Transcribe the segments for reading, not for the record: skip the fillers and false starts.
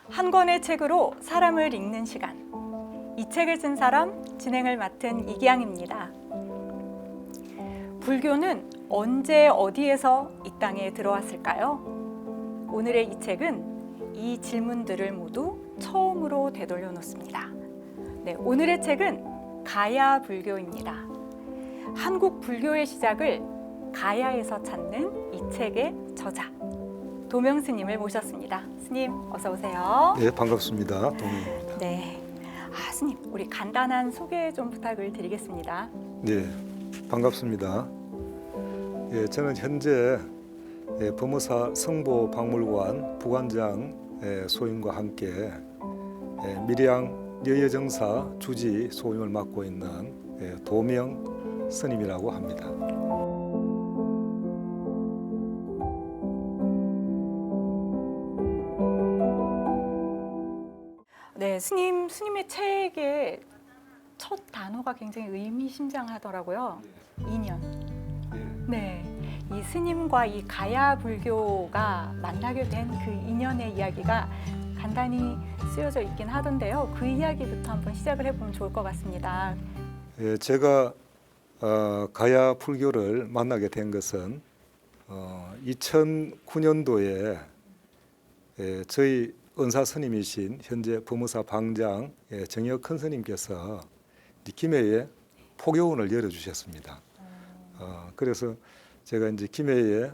한 권의 책으로 사람을 읽는 시간. 이 책을 쓴 사람, 진행을 맡은 이기양입니다. 불교는 언제 어디에서 이 땅에 들어왔을까요? 오늘의 이 책은 이 질문들을 모두 처음으로 되돌려 놓습니다. 네, 오늘의 책은 가야 불교입니다. 한국 불교의 시작을 가야에서 찾는 이 책의 저자 도명 스님을 모셨습니다. 스님 어서 오세요. 네, 반갑습니다. 동명입니다. 네, 스님 우리 간단한 소개 좀 부탁을 드리겠습니다. 네, 반갑습니다. 예, 저는 현재 범어사 성보박물관 부관장 소임과 함께 밀양 여여정사 주지 소임을 맡고 있는 도명 스님이라고 합니다. 네, 스님의 책의 첫 단어가 굉장히 의미심장하더라고요. 인연. 네, 이 스님과 이 가야 불교가 만나게 된 그 인연의 이야기가 간단히 쓰여져 있긴 하던데요. 그 이야기부터 한번 시작을 해보면 좋을 것 같습니다. 예, 제가 가야 불교를 만나게 된 것은 2009년도에 저희 은사 스님이신 현재 범어사 방장 정혁 큰 스님께서 김해에 포교원을 열어주셨습니다. 그래서 제가 이제 김해에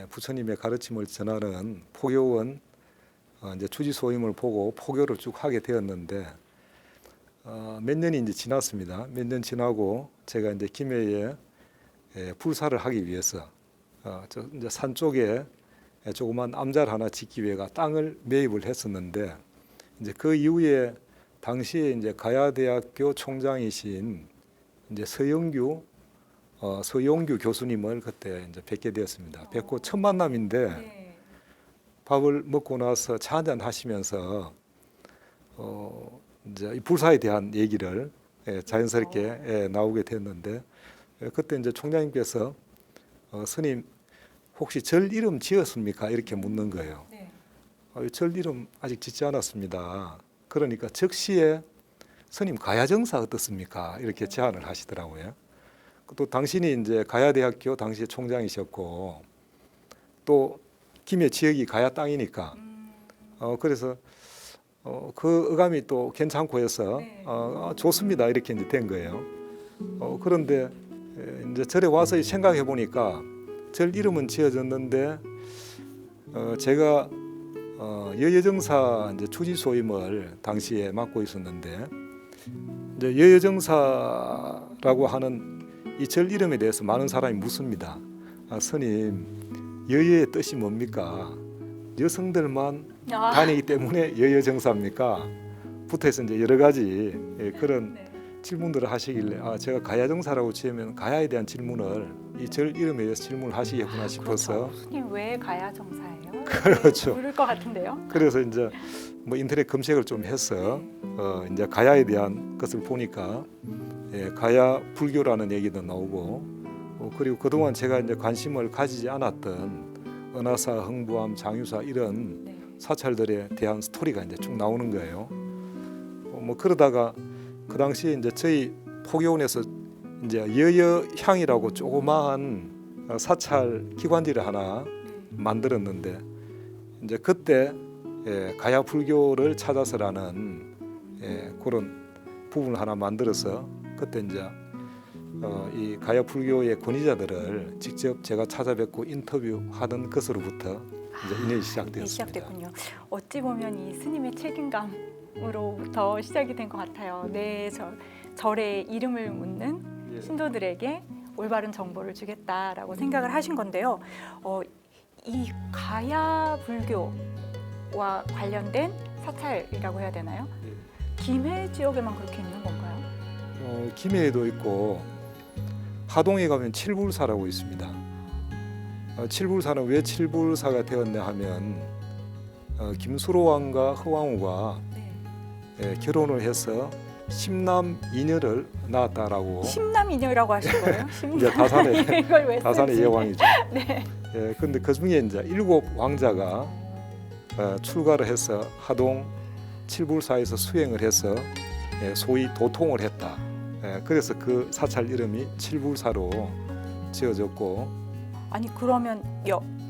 부처님의 가르침을 전하는 포교원 이제 주지 소임을 보고 포교를 쭉 하게 되었는데 몇 년이 이제 지났습니다. 몇 년 지나고 제가 이제 김해에 불사를 하기 위해서 저 이제 산 쪽에 조그만 암잘 하나 짓기 위해가 땅을 매입을 했었는데 이제 그 이후에 당시에 이제 가야대학교 총장이신 이제 서용규 교수님을 그때 이제 뵙게 되었습니다. 뵙고 첫 만남인데 밥을 먹고 나서 차 한잔 하시면서 이제 이 불사에 대한 얘기를 자연스럽게 나오게 됐는데 그때 이제 총장님께서 스님 혹시 절 이름 지었습니까? 이렇게 묻는 거예요. 네. 절 이름 아직 짓지 않았습니다. 그러니까 즉시에 스님 가야정사 어떻습니까? 이렇게 제안을 하시더라고요. 또 당신이 이제 가야대학교 당시 총장이셨고 또 김해 지역이 가야 땅이니까 그래서 그 의감이 또 괜찮고 해서 좋습니다 이렇게 이제 된 거예요. 그런데 이제 절에 와서 생각해 보니까 절 이름은 지어졌는데 제가 여여정사 이제 주지 소임을 당시에 맡고 있었는데 이제 여여정사라고 하는 이 절 이름에 대해서 많은 사람이 묻습니다. 스님, 여여의 뜻이 뭡니까? 여성들만 다니기 때문에 여여정사입니까? 부터해서 이제 여러 가지 그런 질문들을 하시길래 제가 가야정사라고 지으면 가야에 대한 질문을 이 절 이름에 대해서 질문을 하시겠구나 싶어서. 그렇죠. 스님 왜 가야 정사예요? 그렇죠. 부를 것 같은데요. 그래서 이제 뭐 인터넷 검색을 좀 해서 이제 가야에 대한 것을 보니까 가야 불교라는 얘기도 나오고 그리고 그동안 제가 이제 관심을 가지지 않았던 은하사, 흥부암, 장유사 이런 사찰들에 대한 스토리가 이제 쭉 나오는 거예요. 뭐 그러다가 그 당시에 이제 저희 포교원에서 이제 여여향이라고 조그마한 사찰 기관지를 하나 만들었는데 이제 그때 가야 불교를 찾아서라는 그런 부분을 하나 만들어서 그때 이제 이 가야 불교의 권위자들을 직접 제가 찾아뵙고 인터뷰하던 것으로부터 이제 인연이 시작되었습니다. 시작됐군요. 어찌 보면 이 스님의 책임감으로부터 시작이 된 것 같아요. 내 절의 이름을 묻는 신도들에게 올바른 정보를 주겠다라고 생각을 하신 건데요. 이 가야 불교와 관련된 사찰이라고 해야 되나요? 김해 지역에만 그렇게 있는 건가요? 김해에도 있고 하동에 가면 칠불사라고 있습니다. 칠불사는 왜 칠불사가 되었냐 하면 김수로 왕과 허왕우가 결혼을 해서 십남 이녀를 낳았다라고. 십남 이녀라고 하신 거예요? 이제 다산의 이걸 왜 다산의 쓰지? 예왕이죠. 네. 그런데 그 중에 이제 7 왕자가 출가를 해서 하동 칠불사에서 수행을 해서 소위 도통을 했다. 그래서 그 사찰 이름이 칠불사로 지어졌고. 아니 그러면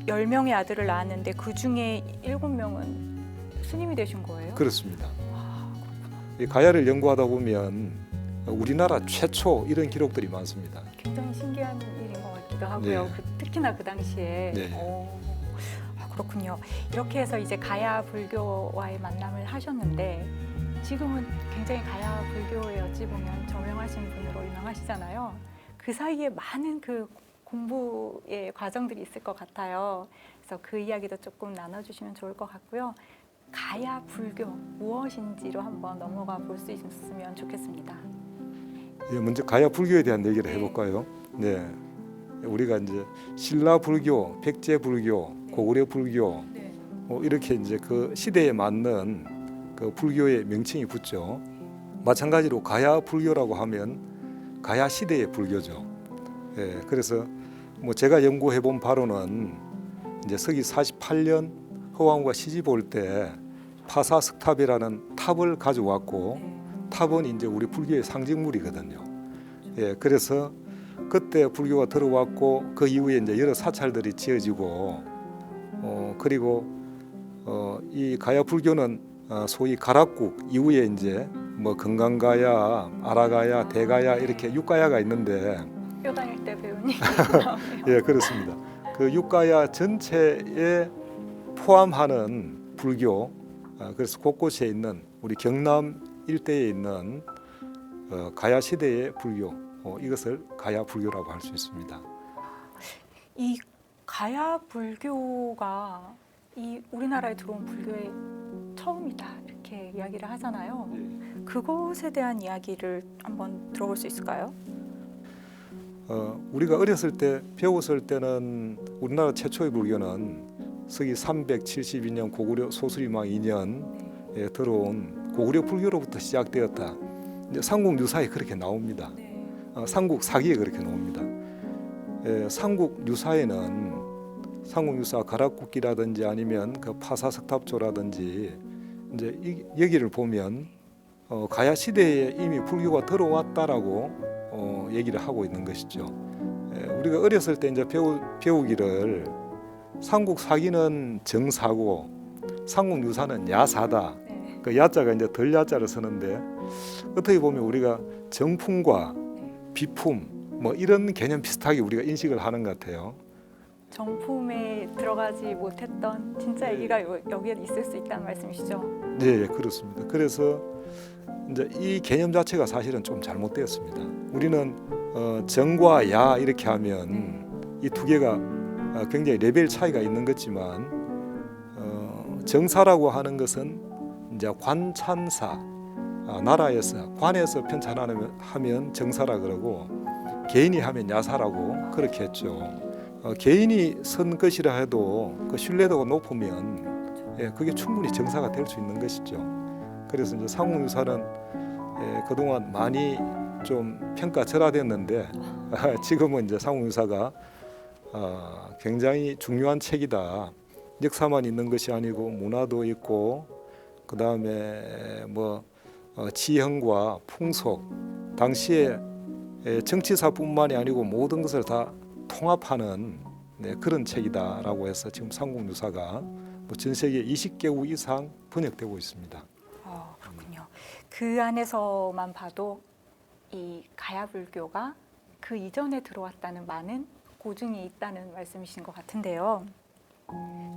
10명의 아들을 낳았는데 그 중에 7명은 스님이 되신 거예요? 그렇습니다. 아, 이 가야를 연구하다 보면 우리나라 최초 이런 기록들이 많습니다. 굉장히 신기한 일인 것 같기도 하고요. 네. 특히나 그 당시에. 네. 그렇군요. 이렇게 해서 이제 가야 불교와의 만남을 하셨는데 지금은 굉장히 가야 불교에 어찌 보면 저명하신 분으로 유명하시잖아요. 그 사이에 많은 그 공부의 과정들이 있을 것 같아요. 그래서 그 이야기도 조금 나눠주시면 좋을 것 같고요. 가야 불교 무엇인지로 한번 넘어가 볼 수 있으면 좋겠습니다. 먼저 가야 불교에 대한 얘기를 해볼까요? 네, 우리가 이제 신라 불교, 백제 불교, 고구려 불교 이렇게 이제 그 시대에 맞는 그 불교의 명칭이 붙죠. 마찬가지로 가야 불교라고 하면 가야 시대의 불교죠. 그래서 뭐 제가 연구해 본 바로는 이제 서기 48년 허왕과 시집 올 때 파사석탑이라는 탑을 가져왔고 탑은 이제 우리 불교의 상징물이거든요. 그래서 그때 불교가 들어왔고 그 이후에 이제 여러 사찰들이 지어지고 그리고 이 가야 불교는 소위 가락국 이후에 이제 뭐 금강가야, 아라가야, 대가야 이렇게 6가야가 있는데 학교 다닐 때 배운 얘기 예, 그렇습니다. 그 6가야 전체에 포함하는 불교, 그래서 곳곳에 있는 우리 경남 일대에 있는 가야 시대의 불교, 이것을 가야 불교라고 할 수 있습니다. 이 가야 불교가 이 우리나라에 들어온 불교의 처음이다 이렇게 이야기를 하잖아요. 그것에 대한 이야기를 한번 들어볼 수 있을까요? 우리가 어렸을 때 배웠을 때는 우리나라 최초의 불교는 서기 372년 고구려 소수리망 2년에 들어온 고구려 불교로부터 시작되었다. 이제 삼국유사에 그렇게 나옵니다. 삼국사기에 그렇게 나옵니다. 삼국유사에는 삼국유사 가락국기라든지 아니면 그 파사석탑조라든지 이제 여기를 보면 가야 시대에 이미 불교가 들어왔다라고 얘기를 하고 있는 것이죠. 우리가 어렸을 때 이제 배우기를 삼국사기는 정사고 삼국유사는 야사다. 그 야자가 이제 덜 야자를 쓰는데 어떻게 보면 우리가 정품과 비품 뭐 이런 개념 비슷하게 우리가 인식을 하는 것 같아요. 정품에 들어가지 못했던 진짜 얘기가 여기에 있을 수 있다는 말씀이시죠? 네, 그렇습니다. 그래서 이제 이 개념 자체가 사실은 좀 잘못되었습니다. 우리는 정과 야 이렇게 하면 이 두 개가 굉장히 레벨 차이가 있는 거지만 정사라고 하는 것은 이제 관찬사 나라에서 관에서 편찬하면 정사라 그러고 개인이 하면 야사라고 그렇게 했죠. 개인이 쓴 것이라 해도 그 신뢰도가 높으면 그게 충분히 정사가 될 수 있는 것이죠. 그래서 이제 삼국유사는 그동안 많이 좀 평가절하됐는데 지금은 이제 삼국유사가 굉장히 중요한 책이다. 역사만 있는 것이 아니고 문화도 있고 그 다음에 뭐 지형과 풍속, 당시에 정치사뿐만이 아니고 모든 것을 다 통합하는 그런 책이다라고 해서 지금 삼국유사가 전 세계 20개국 이상 번역되고 있습니다. 그렇군요. 그 안에서만 봐도 이 가야 불교가 그 이전에 들어왔다는 많은 고증이 있다는 말씀이신 것 같은데요.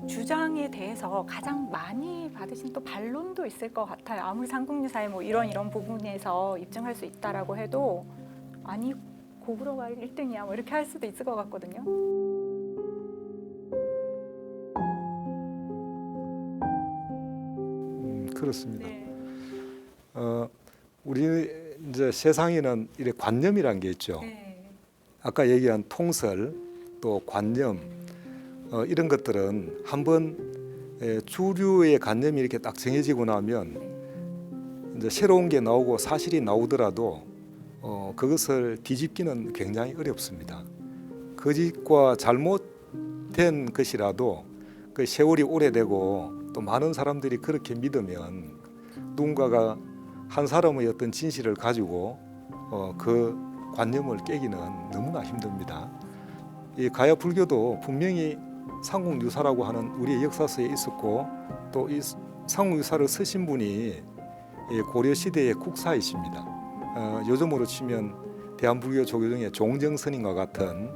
주장에 대해서 가장 많이 받으신 또 반론도 있을 것 같아요. 아무리 삼국유사의 뭐 이런 부분에서 입증할 수 있다라고 해도 아니 고구려가 1등이야 뭐 이렇게 할 수도 있을 것 같거든요. 그렇습니다. 우리 이제 세상에는 이래 관념이란 게 있죠. 아까 얘기한 통설 또 관념 이런 것들은 한번 주류의 관념이 이렇게 딱 정해지고 나면 이제 새로운 게 나오고 사실이 나오더라도 그것을 뒤집기는 굉장히 어렵습니다. 거짓과 잘못된 것이라도 그 세월이 오래되고 또 많은 사람들이 그렇게 믿으면 누군가가 한 사람의 어떤 진실을 가지고 그 관념을 깨기는 너무나 힘듭니다. 이 가야 불교도 분명히 상국유사라고 하는 우리의 역사서에 있었고 또 이 상국유사를 쓰신 분이 이 고려 시대의 국사이십니다. 요즘으로 치면 대한불교 조교 중에 종정스님과 같은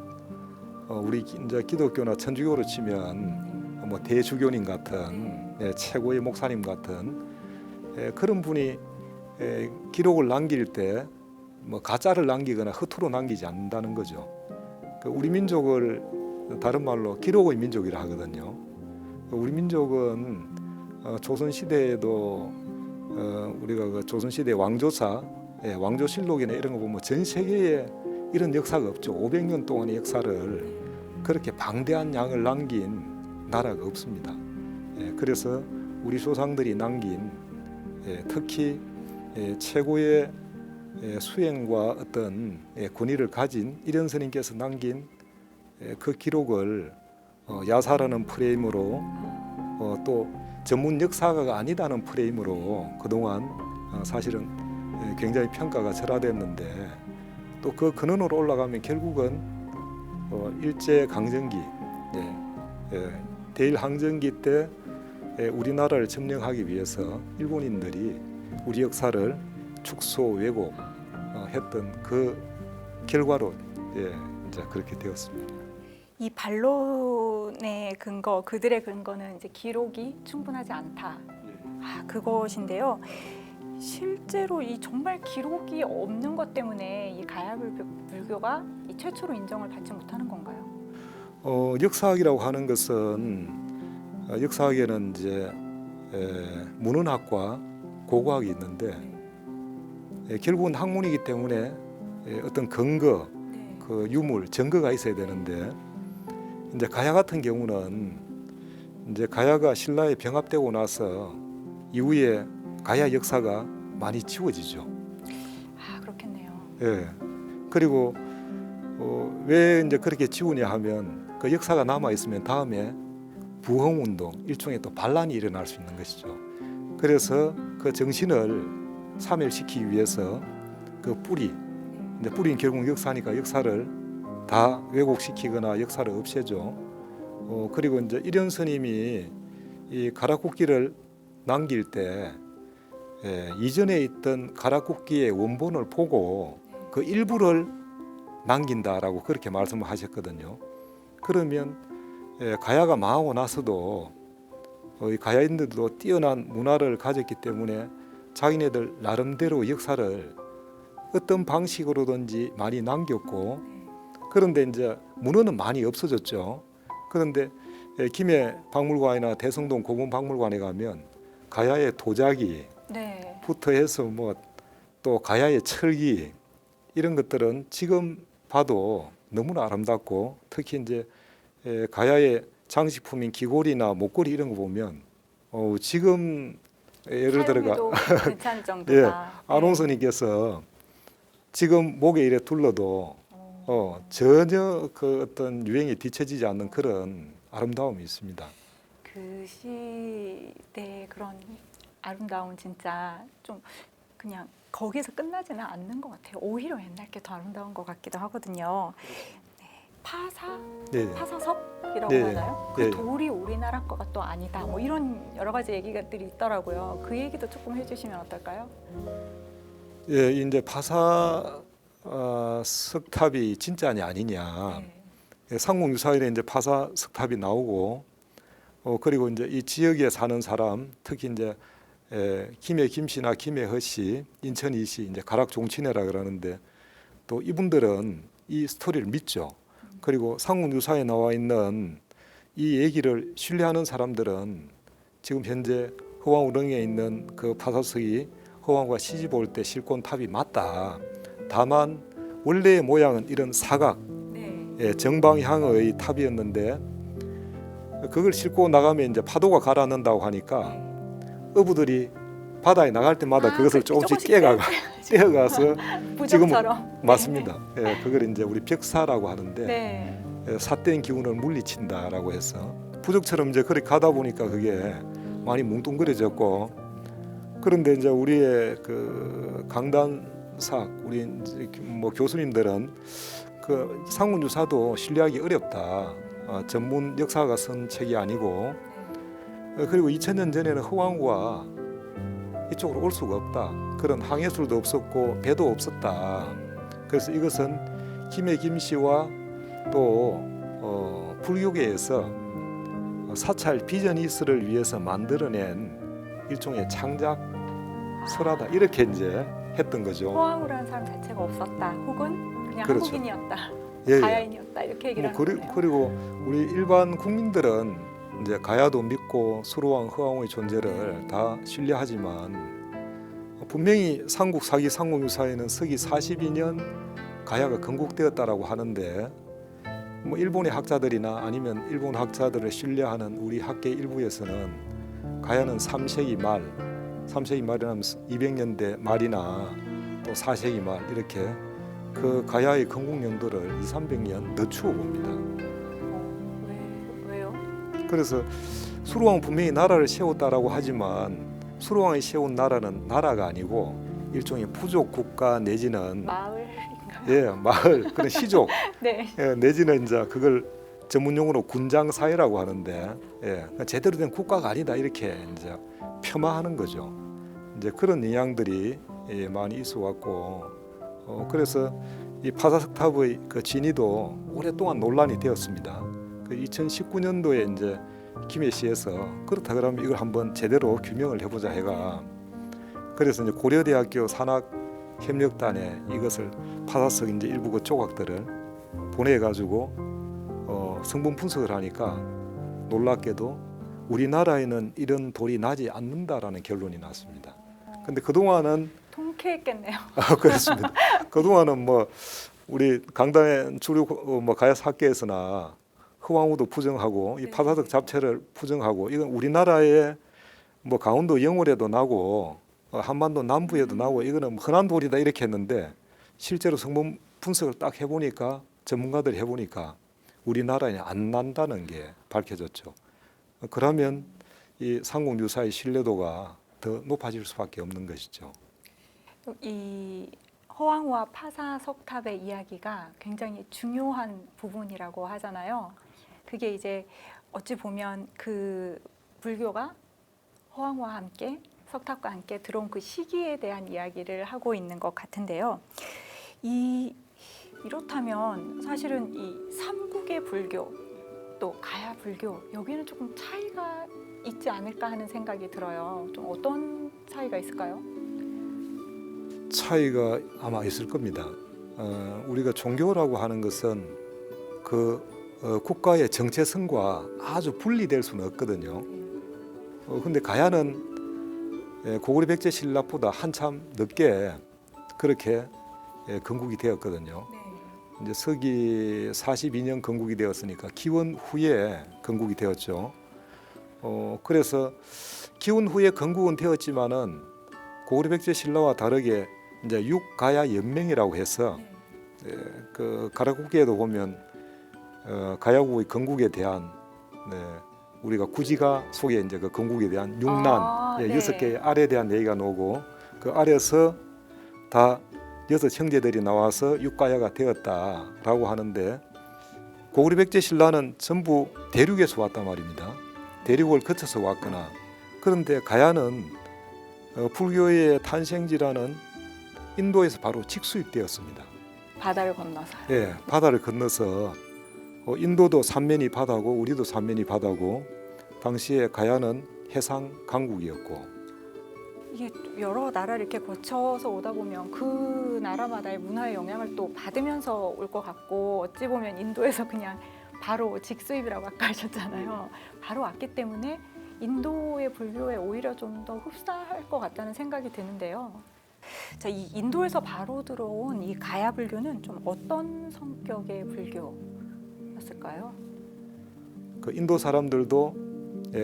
우리 이제 기독교나 천주교로 치면 뭐 대주교님 같은 최고의 목사님 같은 그런 분이 기록을 남길 때 뭐 가짜를 남기거나 허투루 남기지 않는다는 거죠. 우리 민족을 다른 말로 기록의 민족이라 하거든요. 우리 민족은 조선 시대에도 우리가 그 조선 시대 왕조사, 왕조실록이나 이런 거 보면 전 세계에 이런 역사가 없죠. 500년 동안의 역사를 그렇게 방대한 양을 남긴 나라가 없습니다. 그래서 우리 조상들이 남긴 특히 최고의 수행과 어떤 권위를 가진 이련 스님께서 남긴 그 기록을 야사라는 프레임으로 또 전문 역사가가 아니다는 프레임으로 그동안 사실은 굉장히 평가가 절하됐는데 또 그 근원으로 올라가면 결국은 일제 강점기, 대일 항쟁기 때 우리나라를 점령하기 위해서 일본인들이 우리 역사를 축소 왜곡했던 그 결과로 이제 그렇게 되었습니다. 이 반론의 근거, 그들의 근거는 이제 기록이 충분하지 않다. 그것인데요. 실제로 이 정말 기록이 없는 것 때문에 이 가야 불교가 이 최초로 인정을 받지 못하는 건가요? 역사학이라고 하는 것은 역사학에는 이제 문헌학과 고고학이 있는데 결국은 학문이기 때문에 어떤 근거, 그 유물, 증거가 있어야 되는데 이제 가야 같은 경우는 이제 가야가 신라에 병합되고 나서 이후에 가야 역사가 많이 지워지죠. 그렇겠네요. 예. 그리고 왜 이제 그렇게 지우냐 하면 그 역사가 남아 있으면 다음에 부흥운동, 일종의 또 반란이 일어날 수 있는 것이죠. 그래서 그 정신을 사멸시키기 위해서 그 뿌리, 이제 뿌리는 결국 역사니까 역사를 다 왜곡시키거나 역사를 없애죠. 그리고 이제 이련 스님이 이 가락국기를 남길 때 이전에 있던 가락국기의 원본을 보고 그 일부를 남긴다라고 그렇게 말씀을 하셨거든요. 그러면 가야가 망하고 나서도 이 가야인들도 뛰어난 문화를 가졌기 때문에 자기네들 나름대로 역사를 어떤 방식으로든지 많이 남겼고, 그런데 이제 문헌은 많이 없어졌죠. 그런데 김해 박물관이나 대성동 고문박물관에 가면 가야의 도자기 부터 해서 뭐 또 가야의 철기 이런 것들은 지금 봐도 너무나 아름답고, 특히 이제 가야의 장식품인 귀걸이나 목걸이 이런 거 보면 지금 예를 들어가 괜찮을 정도다. 안홍선님께서 지금 목에 이래 둘러도 전혀 그 어떤 유행에 뒤처지지 않는 그런 아름다움이 있습니다. 그 시대의 그런 아름다움 진짜 좀 그냥 거기서 끝나지는 않는 것 같아요. 오히려 옛날 게 더 아름다운 것 같기도 하거든요. 파사석이라고 하나요? 그 돌이 우리나라 거가 또 아니다. 뭐 이런 여러 가지 얘기들이 있더라고요. 그 얘기도 조금 해주시면 어떨까요? 이제 파사 석탑이 진짜냐 아니냐. 상국유사일에 이제 파사 석탑이 나오고, 그리고 이제 이 지역에 사는 사람, 특히 이제 김해 김씨나 김해 허씨, 인천 이씨, 이제 가락 종친회라 그러는데 또 이분들은 이 스토리를 믿죠. 그리고 상국유사에 나와 있는 이 얘기를 신뢰하는 사람들은 지금 현재 허왕우릉에 있는 그 파사석이 허왕과 시집 올 때 싣고 탑이 맞다. 다만 원래의 모양은 이런 사각, 정방향의 탑이었는데 그걸 싣고 나가면 이제 파도가 가라앉는다고 하니까 어부들이 바다에 나갈 때마다 그것을 조금씩 떼어가서 부적처럼. 맞습니다. 그걸 이제 우리 벽사라고 하는데 삿된 기운을 물리친다라고 해서 부적처럼 이제 그렇게 가다 보니까 그게 많이 뭉뚱그려졌고, 그런데 이제 우리의 그 강단사 우리 이제 뭐 교수님들은 그 상문유사도 신뢰하기 어렵다. 전문 역사가 쓴 책이 아니고, 그리고 2000년 전에는 허왕우가 이쪽으로 올 수가 없다. 그런 항해술도 없었고 배도 없었다. 그래서 이것은 김해 김씨와 또 불교계에서 사찰 비전이스를 위해서 만들어낸 일종의 창작 설화다, 이렇게 이제 했던 거죠. 허황우라는 사람 자체가 없었다. 혹은 그냥 그렇죠. 한국인이었다. 예, 예. 가야인이었다. 이렇게 얘기를 하는 거네요. 그리고 우리 일반 국민들은 이제 가야도 믿고 수로왕 허왕우의 존재를 다 신뢰하지만 분명히 삼국 사기 상공유사에는 서기 42년 가야가 건국되었다라고 하는데, 뭐 일본의 학자들이나 아니면 일본 학자들을 신뢰하는 우리 학계 일부에서는 가야는 3세기 말이라면 200년대 말이나 또 4세기 말 이렇게 그 가야의 건국 연도를 200~300년 늦추어 봅니다. 왜요? 그래서 수로왕 분명히 나라를 세웠다라고 하지만 수로왕이 세운 나라는 나라가 아니고 일종의 부족 국가 내지는 마을인가요? 마을, 그런 시족 네. 내지는 이제 그걸 전문용어로 군장 사회라고 하는데, 그러니까 제대로 된 국가가 아니다, 이렇게 이제 폄하하는 거죠. 이제 그런 영향들이 많이 있어왔고, 그래서 이 파사석탑의 그 진위도 오랫동안 논란이 되었습니다. 그 2019년도에 이제 김해시에서 그렇다 그러면 이걸 한번 제대로 규명을 해보자 해가, 그래서 이제 고려대학교 산학협력단에 이것을 파사석 이제 일부 그 조각들을 보내가지고 성분 분석을 하니까 놀랍게도 우리나라에는 이런 돌이 나지 않는다라는 결론이 났습니다. 근데 그동안은 통쾌했겠네요. 그렇습니다. 그동안은 뭐 우리 강단의 주류 뭐 가야 학계에서나 허왕우도 부정하고 이 파사석 잡채를 부정하고, 이건 우리나라의 뭐 강원도 영월에도 나고 한반도 남부에도 나고 이거는 흔한 돌이다, 이렇게 했는데 실제로 성분 분석을 딱 해보니까, 전문가들이 해보니까 우리나라에 안 난다는 게 밝혀졌죠. 그러면 이 상공유사의 신뢰도가 더 높아질 수밖에 없는 것이죠. 이 허황우와 파사석탑의 이야기가 굉장히 중요한 부분이라고 하잖아요. 그게 이제 어찌 보면 그 불교가 허황우와 함께 석탑과 함께 들어온 그 시기에 대한 이야기를 하고 있는 것 같은데요. 이렇다면 사실은 이 삼국의 불교 또 가야 불교, 여기는 조금 차이가 있지 않을까 하는 생각이 들어요. 좀 어떤 차이가 있을까요? 차이가 아마 있을 겁니다. 우리가 종교라고 하는 것은 그 국가의 정체성과 아주 분리될 수는 없거든요. 근데 가야는 고구려 백제 신라보다 한참 늦게 그렇게 건국이 되었거든요. 이제 서기 42년 건국이 되었으니까 기원 후에 건국이 되었죠. 그래서 기원 후에 건국은 되었지만은 고구려 백제 신라와 다르게 이제 육가야 연맹이라고 해서 그 가락국기에도 보면 가야국의 건국에 대한 우리가 구지가 속에 이제 그 건국에 대한 6난 6개의 알에 대한 얘기가 나오고, 그 알에서 다 6 형제들이 나와서 육가야가 되었다라고 하는데, 고구려 백제 신라는 전부 대륙에서 왔단 말입니다. 대륙을 거쳐서 왔거나, 그런데 가야는 불교의 탄생지라는 인도에서 바로 직수입되었습니다. 바다를 건너서. 예, 바다를 건너서 인도도 삼면이 바다고 우리도 삼면이 바다고, 당시에 가야는 해상 강국이었고, 이게 여러 나라를 이렇게 거쳐서 오다 보면 그 나라마다의 문화의 영향을 또 받으면서 올 것 같고, 어찌 보면 인도에서 그냥 바로 직수입이라고 아까 하셨잖아요. 바로 왔기 때문에 인도의 불교에 오히려 좀 더 흡사할 것 같다는 생각이 드는데요. 자, 이 인도에서 바로 들어온 이 가야 불교는 좀 어떤 성격의 불교였을까요? 그 인도 사람들도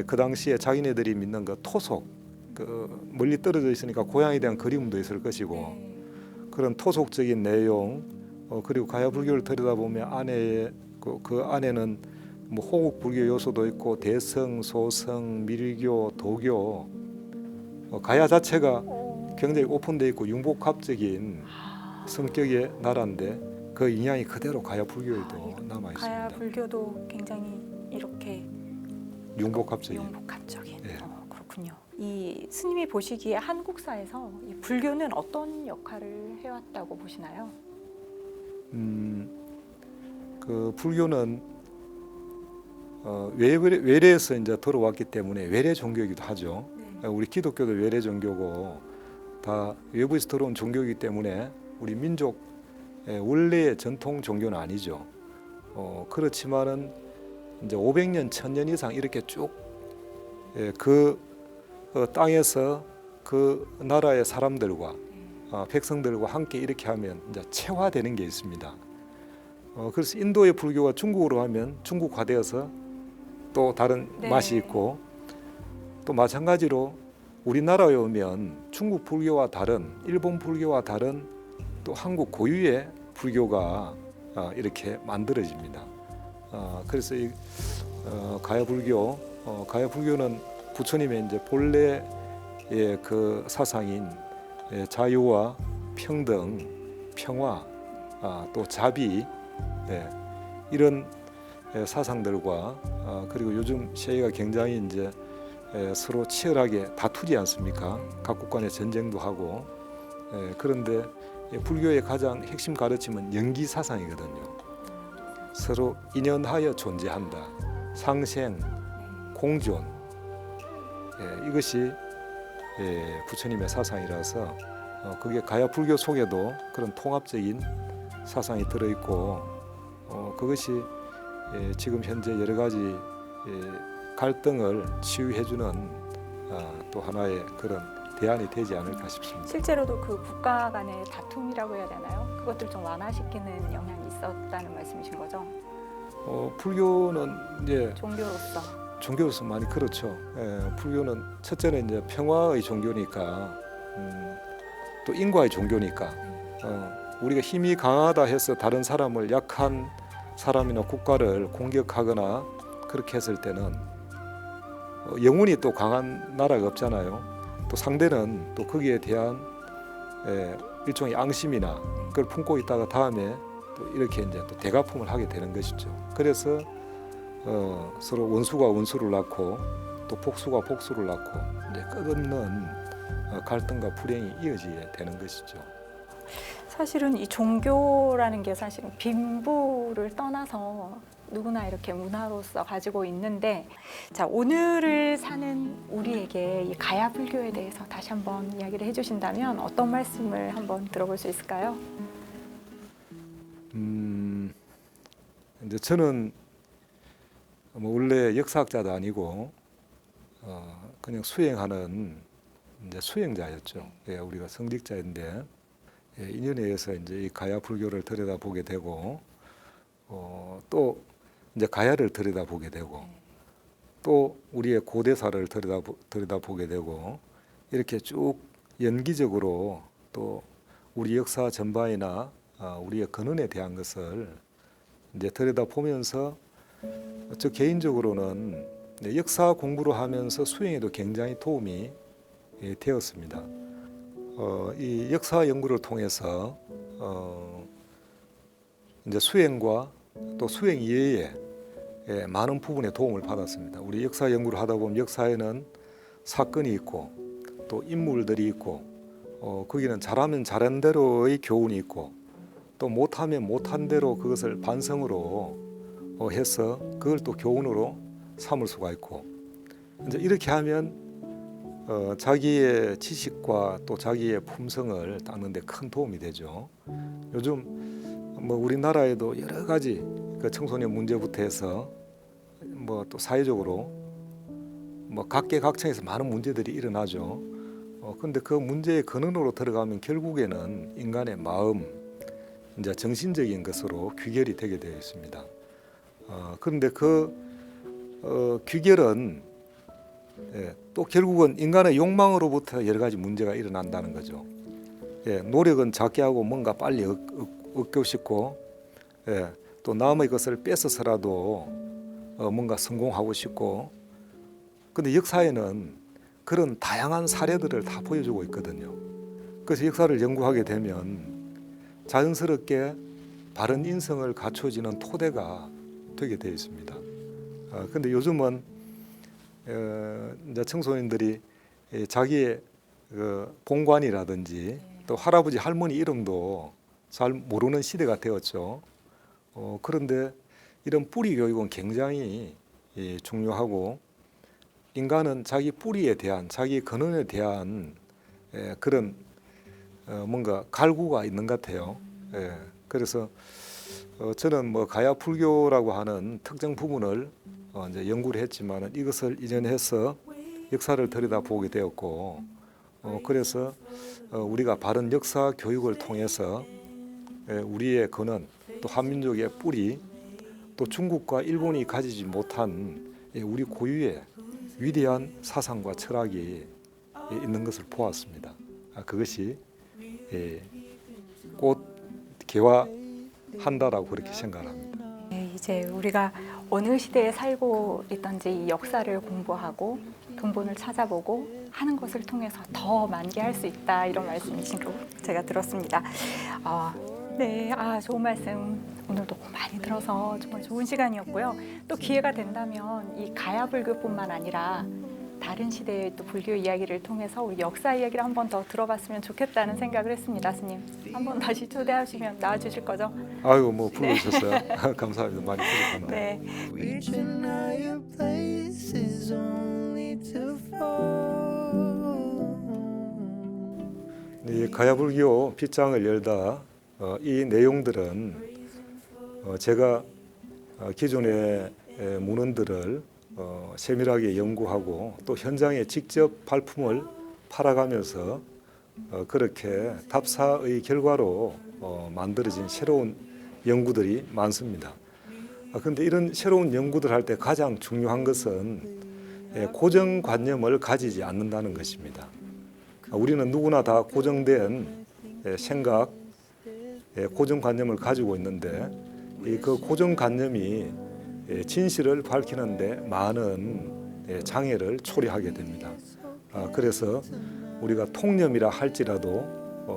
그 당시에 자기네들이 믿는 그 토속, 그 멀리 떨어져 있으니까 고향에 대한 그리움도 있을 것이고, 그런 토속적인 내용, 그리고 가야 불교를 들여다보면 안에 그 안에는 뭐 호국 불교 요소도 있고 대성, 소성, 밀교, 도교 가야 자체가 굉장히 오픈되어 있고 융복합적인 성격의 나라인데 그 인양이 그대로 가야 불교에도 남아 가야 있습니다. 불교도 굉장히 이렇게 융복합적인. 융복합적인. 예. 그렇군요. 이 스님이 보시기에 한국사에서 이 불교는 어떤 역할을 해왔다고 보시나요? 그 불교는 외래에서 이제 들어왔기 때문에 외래 종교이기도 하죠. 네. 우리 기독교도 외래 종교고 다 외부에서 들어온 종교이기 때문에 우리 민족 원래의 전통 종교는 아니죠. 그렇지만은 이제 500년, 1000년 이상 이렇게 쭉 그 땅에서 그 나라의 사람들과 백성들과 함께 이렇게 하면 이제 체화되는 게 있습니다. 그래서 인도의 불교가 중국으로 하면 중국화되어서 또 다른 네. 맛이 있고 또 마찬가지로 우리나라에 오면 중국 불교와 다른 일본 불교와 다른 또 한국 고유의 불교가 이렇게 만들어집니다. 그래서 이 가야 불교는 부처님의 이제 본래의 그 사상인 자유와 평등, 평화, 또 자비 이런 사상들과 그리고 요즘 시대가 굉장히 이제 서로 치열하게 다투지 않습니까? 각국 간의 전쟁도 하고 그런데 불교의 가장 핵심 가르침은 영기 사상이거든요. 서로 인연하여 존재한다. 상생, 공존 이것이 부처님의 사상이라서 그게 가야 불교 속에도 그런 통합적인 사상이 들어있고 그것이 지금 현재 여러 가지 갈등을 치유해주는 또 하나의 그런 대안이 되지 않을까 싶습니다. 실제로도 그 국가 간의 다툼이라고 해야 되나요? 그것들 좀 완화시키는 영향이 있었다는 말씀이신 거죠? 불교는 이제 종교로서 많이 그렇죠. 불교는 첫째는 이제 평화의 종교니까 또 인과의 종교니까 우리가 힘이 강하다 해서 다른 사람을 약한 사람이나 국가를 공격하거나 그렇게 했을 때는 영원히 또 강한 나라가 없잖아요. 또 상대는 또 거기에 대한 일종의 앙심이나 그걸 품고 있다가 다음에 또 이렇게 이제 또 대가품을 하게 되는 것이죠. 그래서 서로 원수가 원수를 낳고 또 복수가 복수를 낳고 이제 끝없는 갈등과 불행이 이어지게 되는 것이죠. 사실은 이 종교라는 게 사실은 빈부를 떠나서 누구나 이렇게 문화로서 가지고 있는데 자 오늘을 사는 우리에게 이 가야 불교에 대해서 다시 한번 이야기를 해주신다면 어떤 말씀을 한번 들어볼 수 있을까요? 이제 저는 뭐 원래 역사학자도 아니고 그냥 수행하는 이제 수행자였죠. 우리가 성직자인데 인연에 의해서 이제 이 가야 불교를 들여다보게 되고 또 이제 가야를 들여다보게 되고 또 우리의 고대사를 들여다보게 되고 이렇게 쭉 연기적으로 또 우리 역사 전반이나 우리의 근원에 대한 것을 이제 들여다보면서 저 개인적으로는 역사 공부를 하면서 수행에도 굉장히 도움이 되었습니다. 이 역사 연구를 통해서 이제 수행과 또 수행 이외에 많은 부분에 도움을 받았습니다. 우리 역사 연구를 하다 보면 역사에는 사건이 있고 또 인물들이 있고 거기는 잘하면 잘한 대로의 교훈이 있고 또 못하면 못한 대로 그것을 반성으로 해서 그걸 또 교훈으로 삼을 수가 있고 이제 이렇게 하면 자기의 지식과 또 자기의 품성을 닦는 데 큰 도움이 되죠. 요즘 뭐 우리나라에도 여러 가지 그 청소년 문제부터 해서 뭐 또 사회적으로 뭐 각계각층에서 많은 문제들이 일어나죠. 근데 그 문제의 근원으로 들어가면 결국에는 인간의 마음, 이제 정신적인 것으로 귀결이 되게 되어 있습니다. 그런데 그 귀결은 또 결국은 인간의 욕망으로부터 여러 가지 문제가 일어난다는 거죠. 노력은 작게 하고 뭔가 빨리 얻고 싶고 또 남의 것을 뺏어서라도 뭔가 성공하고 싶고, 근데 역사에는 그런 다양한 사례들을 다 보여주고 있거든요. 그래서 역사를 연구하게 되면 자연스럽게 바른 인성을 갖춰지는 토대가 되게 되어 있습니다. 근데 요즘은 이제 청소년들이 자기의 본관이라든지 또 할아버지 할머니 이름도 잘 모르는 시대가 되었죠. 그런데 이런 뿌리 교육은 굉장히 중요하고, 인간은 자기 뿌리에 대한, 자기 근원에 대한 그런 뭔가 갈구가 있는 것 같아요. 그래서 저는 뭐 가야 불교라고 하는 특정 부분을 이제 연구를 했지만 이것을 이전해서 역사를 들여다보게 되었고, 그래서 우리가 바른 역사 교육을 통해서 우리의 근원, 또 한민족의 뿌리, 또 중국과 일본이 가지지 못한 우리 고유의 위대한 사상과 철학이 있는 것을 보았습니다. 그것이 곧 개화한다라고 그렇게 생각합니다. 네, 이제 우리가 어느 시대에 살고 있던지 이 역사를 공부하고 근본을 찾아보고 하는 것을 통해서 더 만개할 수 있다, 이런 말씀이신 거 제가 들었습니다. 네, 좋은 말씀 오늘도 많이 들어서 정말 좋은 시간이었고요. 또 기회가 된다면 이 가야불교뿐만 아니라 다른 시대의 또 불교 이야기를 통해서 우리 역사 이야기를 한 번 더 들어봤으면 좋겠다는 생각을 했습니다. 스님, 한 번 다시 초대하시면 나와주실 거죠? 아유, 뭐 불러주셨어요. 감사합니다. 많이 부족합니다. 네. Reaching higher places only to fall. 이 가야불교 빗장을 열다, 이 내용들은 제가 기존의 문헌들을 세밀하게 연구하고 또 현장에 직접 발품을 팔아가면서 그렇게 답사의 결과로 만들어진 새로운 연구들이 많습니다. 그런데 이런 새로운 연구들 할 때 가장 중요한 것은 고정관념을 가지지 않는다는 것입니다. 우리는 누구나 다 고정된 생각, 고정관념을 가지고 있는데 그 고정관념이 진실을 밝히는데 많은 장애를 초래하게 됩니다. 그래서 우리가 통념이라 할지라도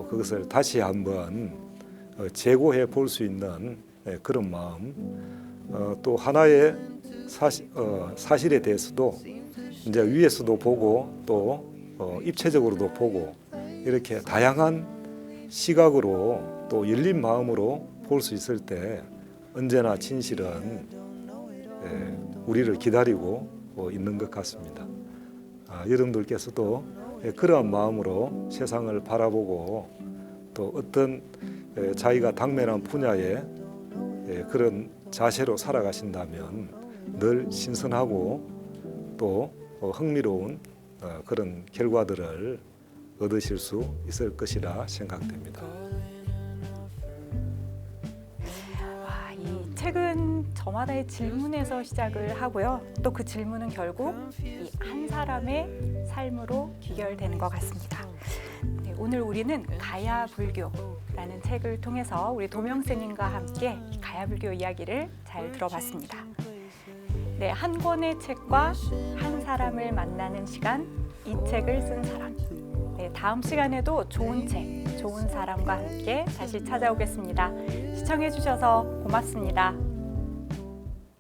그것을 다시 한번 재고해 볼 수 있는 그런 마음, 또 하나의 사실에 대해서도 이제 위에서도 보고 또 입체적으로도 보고 이렇게 다양한 시각으로 또 열린 마음으로 볼 수 있을 때 언제나 진실은 우리를 기다리고 있는 것 같습니다. 여러분들께서도 그러한 마음으로 세상을 바라보고 또 어떤 자기가 당면한 분야에 그런 자세로 살아가신다면 늘 신선하고 또 흥미로운 그런 결과들을 얻으실 수 있을 것이라 생각됩니다. 이 책은 저마다의 질문에서 시작을 하고요. 또 그 질문은 결국 이 한 사람의 삶으로 귀결되는 것 같습니다. 네, 오늘 우리는 가야불교라는 책을 통해서 우리 도명스님과 함께 가야불교 이야기를 잘 들어봤습니다. 네, 한 권의 책과 한 사람을 만나는 시간, 이 책을 쓴 사람. 네, 다음 시간에도 좋은 책, 좋은 사람과 함께 다시 찾아오겠습니다. 시청해 주셔서 고맙습니다.